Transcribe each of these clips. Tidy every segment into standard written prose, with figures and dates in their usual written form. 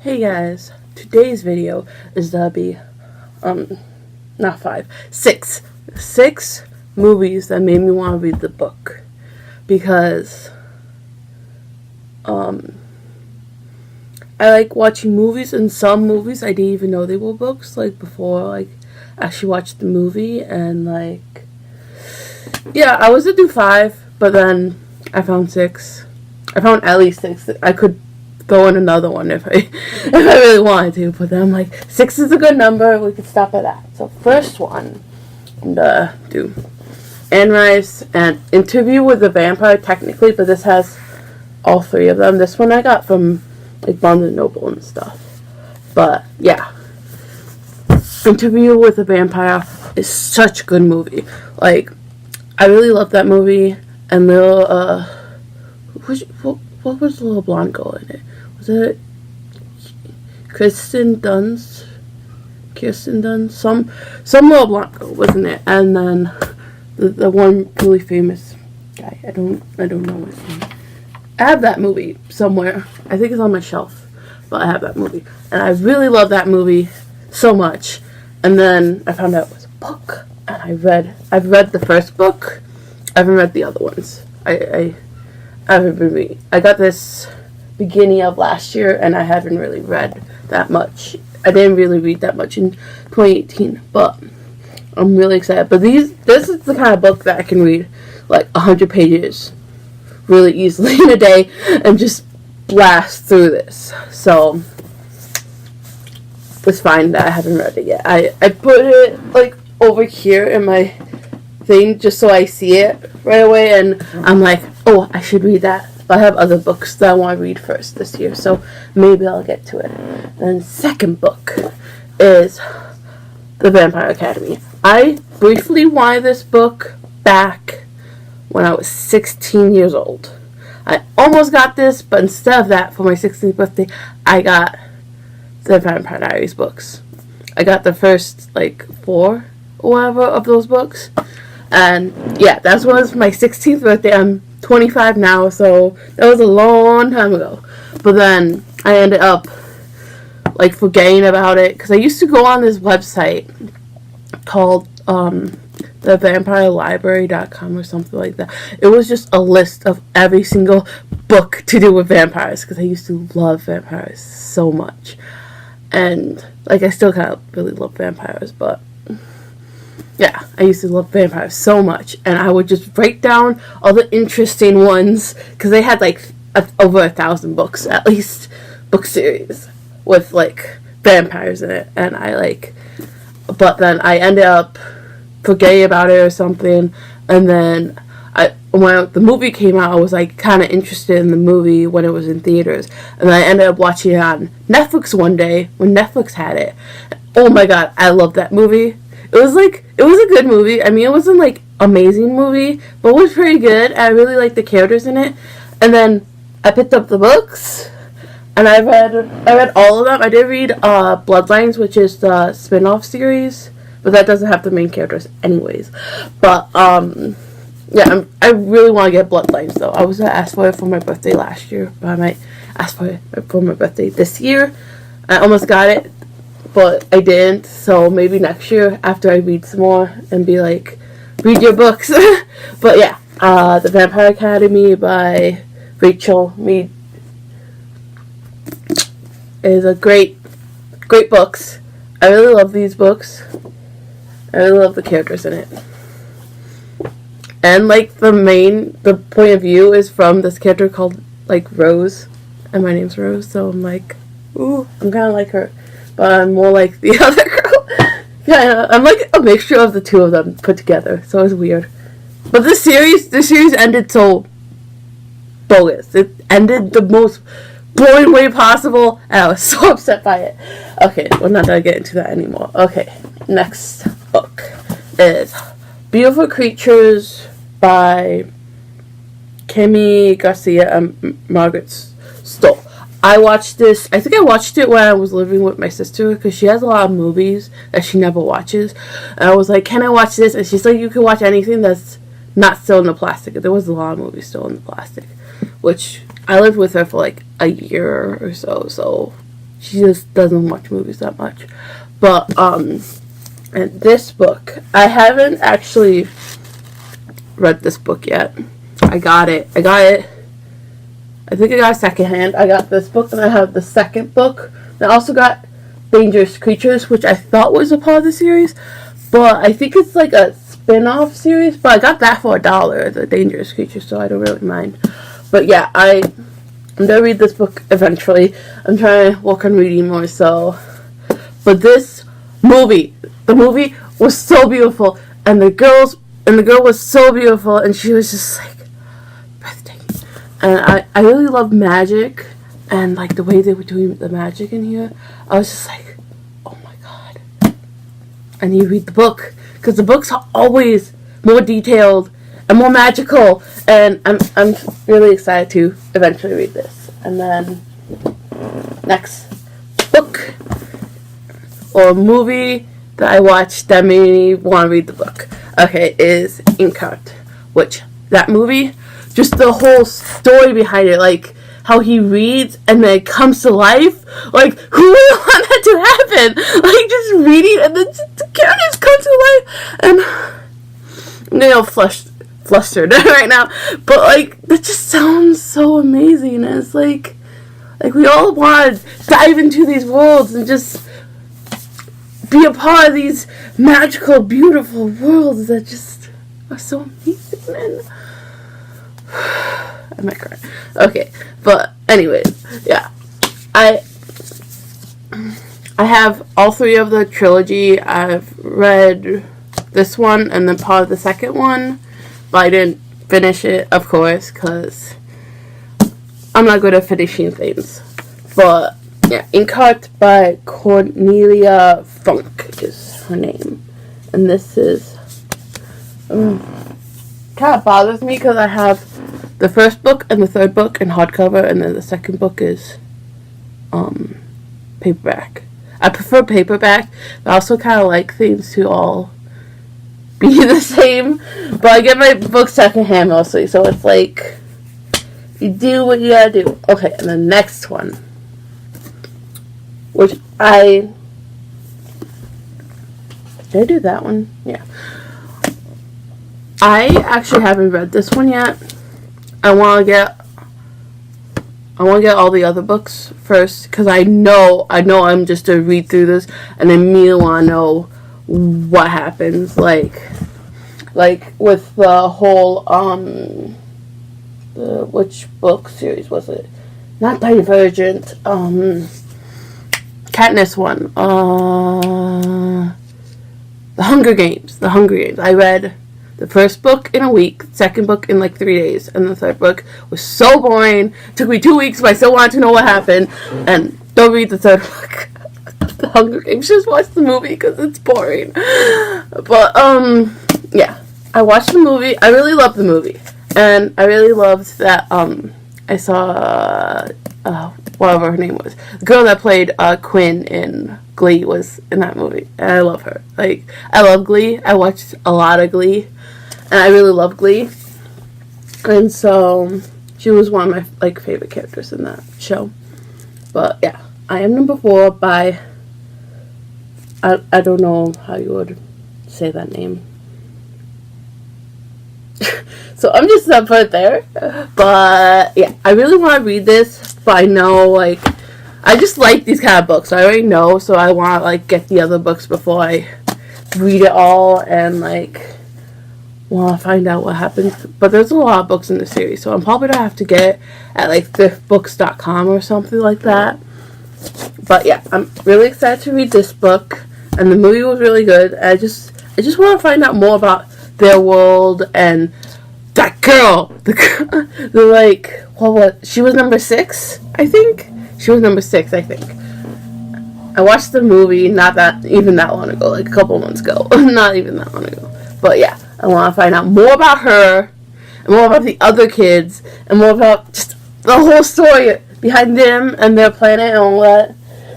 Hey guys, today's video is gonna be, not five, six movies that made me want to read the book, because, I like watching movies, and some movies I didn't even know they were books, before, I actually watched the movie, and, yeah, I was gonna do five, but then I found six. I found at least six. I could go on another one if I really wanted to, but then I'm like, six is a good number, we could stop at that. So first one, I'm gonna do Anne Rice and Interview with the Vampire, technically, but this has all three of them. This one I got from Barnes and Noble and stuff, but yeah, Interview with the Vampire is such a good movie. I really love that movie, and little what was the little blonde girl in it? Was it Kirsten Dunst? Some little blonde girl, wasn't it? And then the one really famous guy. I don't know his name. I have that movie somewhere. I think it's on my shelf, but I have that movie, and I really love that movie so much. And then I found out it was a book, and I've read the first book. I haven't read the other ones. I haven't been reading. I got this beginning of last year, and I haven't really read that much. I didn't really read that much in 2018, but I'm really excited. But this is the kind of book that I can read 100 pages really easily in a day and just blast through this. So it's fine that I haven't read it yet. I put it over here in my thing just so I see it right away, and I'm like, oh, I should read that. But I have other books that I want to read first this year, so maybe I'll get to it. And second book is The Vampire Academy. I briefly wanted this book back when I was 16 years old. I almost got this, but instead of that, for my 16th birthday, I got the Vampire Diaries books. I got the first 4 or whatever of those books. And yeah, that was my 16th birthday. I'm 25 now, so that was a long time ago. But then I ended up forgetting about it, because I used to go on this website called thevampirelibrary.com or something like that. It was just a list of every single book to do with vampires, because I used to love vampires so much. And I still kind of really love vampires, but yeah, I used to love vampires so much, and I would just write down all the interesting ones, because they had over 1,000 books, at least, book series with vampires in it, and but then I ended up forgetting about it or something, and then when the movie came out, I was kind of interested in the movie when it was in theaters, and I ended up watching it on Netflix one day when Netflix had it. Oh my god, I love that movie. It was a good movie. I mean, it wasn't amazing movie, but it was pretty good. I really liked the characters in it. And then I picked up the books, and I read all of them. I did read Bloodlines, which is the spin-off series, but that doesn't have the main characters anyways. But yeah, I really want to get Bloodlines though. I was gonna ask for it for my birthday last year, but I might ask for it for my birthday this year. I almost got it, but I didn't, so maybe next year after I read some more and be read your books. But yeah, The Vampire Academy by Rachel Mead is a great books. I really love these books. I really love the characters in it. And the point of view is from this character called Rose, and my name's Rose, so I'm ooh, I'm kind of like her. But I'm more like the other girl. Yeah, I'm a mixture of the two of them put together, so it's weird. But this series ended so bogus. It ended the most boring way possible, and I was so upset by it. Okay, we're not gonna get into that anymore. Okay, next book is Beautiful Creatures by Kimmy Garcia and Margaret Stoll. I watched this, I think I watched it when I was living with my sister, because she has a lot of movies that she never watches. And I was like, can I watch this? And she's like, you can watch anything that's not still in the plastic. There was a lot of movies still in the plastic, which I lived with her for a year or so, so She just doesn't watch movies that much. But, and this book, I haven't actually read this book yet. I got it. I think I got it secondhand. I got this book, and I have the second book. And I also got Dangerous Creatures, which I thought was a part of the series, but I think it's like a spin-off series. But I got that for $1, the Dangerous Creatures, so I don't really mind. But yeah, I'm gonna read this book eventually. I'm trying to work on reading more, so. But this movie, the movie was so beautiful, and the girl was so beautiful, and she was just like breathtaking. And I really love magic, and like the way they were doing the magic in here, I was just like, oh my god. And you read the book, because the books are always more detailed and more magical, and I'm really excited to eventually read this. And then next book or movie that I watched that made me want to read the book, okay, is Inkheart, which that movie, just the whole story behind it, like how he reads and then it comes to life. Like, who would want that to happen? Like, just reading and then the characters come to life. And I'm getting all flustered right now. But, like, that just sounds so amazing. And it's like we all want to dive into these worlds and just be a part of these magical, beautiful worlds that just are so amazing. And I might cry. Okay, but anyways, yeah. I have all 3 of the trilogy. I've read this one and then part of the second one, but I didn't finish it, of course, because I'm not good at finishing things. But yeah, Inkheart by Cornelia Funk is her name, and this is kind of bothers me because I have the first book and the third book in hardcover, and then the second book is paperback. I prefer paperback, but I also kind of like things to all be the same. But I get my books secondhand mostly, so it's like you do what you gotta do. Okay, and the next one, which did I do that one? Yeah. I actually haven't read this one yet. I want to get all the other books first, because I know I'm just to read through this and immediately want to know what happens. Like with the whole which book series was it? Not Divergent. Katniss one. The Hunger Games. I read the first book in a week, second book in like 3 days, and the third book was so boring. It took me 2 weeks, but I still wanted to know what happened. And don't read the third book. The Hunger Games. Just watch the movie because it's boring. But yeah, I watched the movie. I really loved the movie, and I really loved that I saw whatever her name was, the girl that played Quinn in Glee was in that movie, and I love her. Like, I love Glee. I watched a lot of Glee, and I really love Glee. And so she was one of my favorite characters in that show. But yeah, I am number 4 by I don't know how you would say that name. So I'm just gonna put it there. But yeah, I really want to read this, but I know I just like these kind of books. I already know, so I want to get the other books before I read it all and want to find out what happens. But there's a lot of books in the series, so I'm probably gonna have to get it at thriftbooks.com or something like that. But yeah, I'm really excited to read this book, and the movie was really good. I just want to find out more about their world and that girl. She was number 6, I think. She was number 6, I think. I watched the movie not even that long ago, a couple months ago. Not even that long ago. But yeah, I want to find out more about her, and more about the other kids, and more about just the whole story behind them and their planet and all that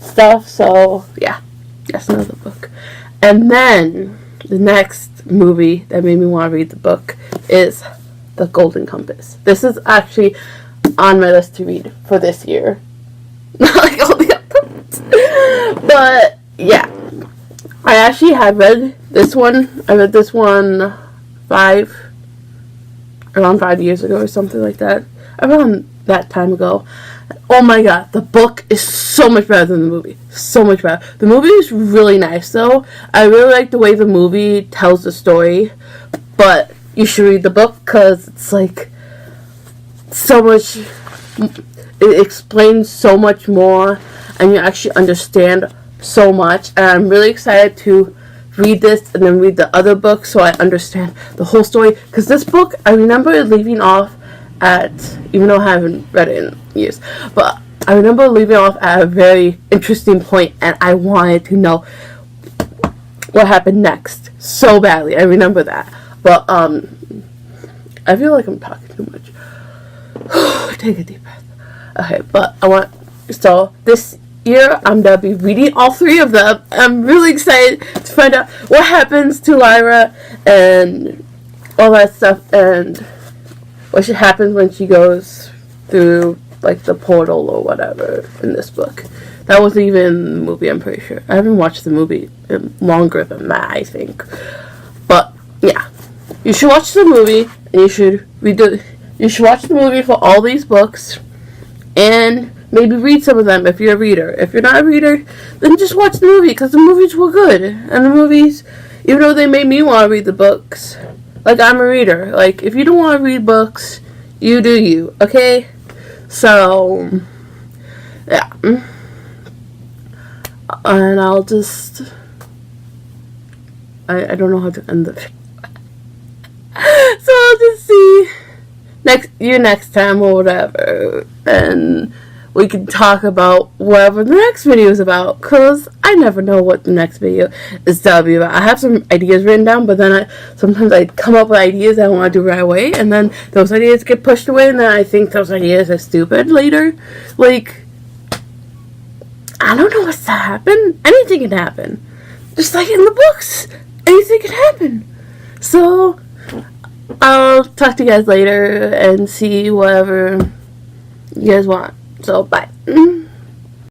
stuff. So yeah, that's another book. And then the next movie that made me want to read the book is The Golden Compass. This is actually on my list to read for this year. Not like all the other ones. But yeah, I actually have read this one. I read this one around 5 years ago or something like that. Around that time ago. Oh my god, the book is so much better than the movie. So much better. The movie is really nice though. I really like the way the movie tells the story. But you should read the book because it's like so much. It explains so much more and you actually understand so much. And I'm really excited to read this and then read the other book so I understand the whole story. Because this book, I remember leaving off at, even though I haven't read it in years, but I remember leaving off at a very interesting point and I wanted to know what happened next so badly. I remember that. But I feel like I'm talking too much. Take a deep breath. Okay, but so this year I'm gonna be reading all three of them. I'm really excited to find out what happens to Lyra and all that stuff and what should happen when she goes through like the portal or whatever in this book. That wasn't even the movie, I'm pretty sure. I haven't watched the movie longer than that, I think. But yeah, you should watch the movie and you should watch the movie for all these books and maybe read some of them if you're a reader. If you're not a reader, then just watch the movie because the movies were good. And the movies, even though they made me want to read the books, like I'm a reader. Like if you don't want to read books, you do you, okay? So, yeah. And I'll just, I don't know how to end the video. So I'll just see next time or whatever, and we can talk about whatever the next video is about, because I never know what the next video is to be about. I have some ideas written down, but then sometimes I come up with ideas I want to do right away, and then those ideas get pushed away, and then I think those ideas are stupid later. Like, I don't know what's to happen. Anything can happen. Just like in the books, anything can happen. So I'll talk to you guys later and see whatever you guys want. So, bye.